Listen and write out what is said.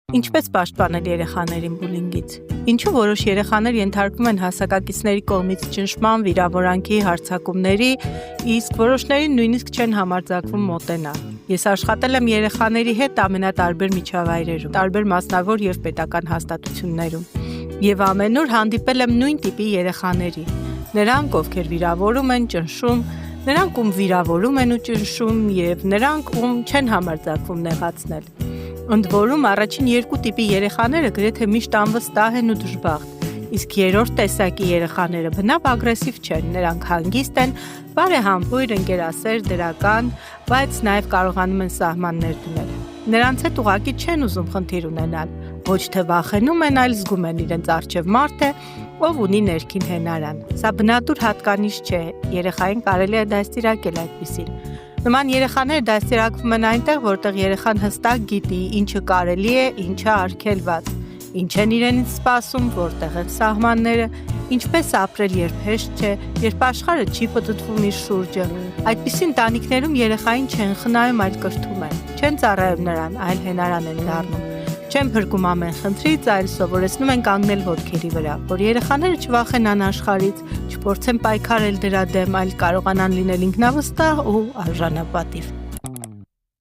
Ինչպես պաշտպանել երեխաներին բուլինգից։ Ինչու որոշ երեխաներ ենթարկվում են հասակակիցների կողմից ճնշման, վիրավորանքի, հարձակումների, իսկ որոշներին նույնիսկ չեն համարձակվում մոտենալ։ Ես աշխատել եմ երեխաների հետ ամենատարբեր միջավայրերում, տարբեր մասնավոր և պետական հաստատություններում, և ամենուր հանդիպել եմ նույն տիպի երեխաների։ Նրանք, ովքեր վիրավորում են, ճնշում, նրանք, ում վիրավորում են ու ճնշում, և նրանք, ում չեն համարձակվում նեղացնել։ Ընդ որում, առաջին երկու տիպի երեխաները գրեթե միշտ անվստահ են ու դժբախտ, իսկ երրորդ տեսակի երեխաները բնավ ագրեսիվ չեն, նրանք հանգիստ են, բարեհամբույր, ընկերասեր, դրական, բայց նաև կարողանում են սահմաններ դնել։ Նրանց հետ ուղղակի չեն ուզում խնդիր ունենալ, ոչ թե վախենում են, այլ զգում են իրենց առջև մարդ է, ով ունի ներքին հենարան։ Սա բնատուր հատկանիշ չէ, երեխային կարելի է դաստիարակել այդպիսին։ Նման երեխաները դաստիարակվում են այնտեղ, որտեղ երեխան հստակ գիտի, ինչը կարելի է, ինչը արգելված, ինչ են իրենից սպասում, որտեղ են սահմանները, ինչպես ապրել, երբ հեշտ չէ, երբ աշխարհը չի պտտվում իր շուրջը։ Այդպիսի ընտանիքներում երեխային չեն խնայում, այլ կրթում են, չեն ծառայում նրան, այլ հենարան են դառնում։ Չեն փրկում ամեն խնդրից, այլ սովորեցնում են կանգնել ոտքերի վրա, որ երեխաները չվախենան աշխարհից, չփորձեն պայքարել դրա դեմ, այլ կարողանան լինել ինքնավստահ ու արժանապատիվ։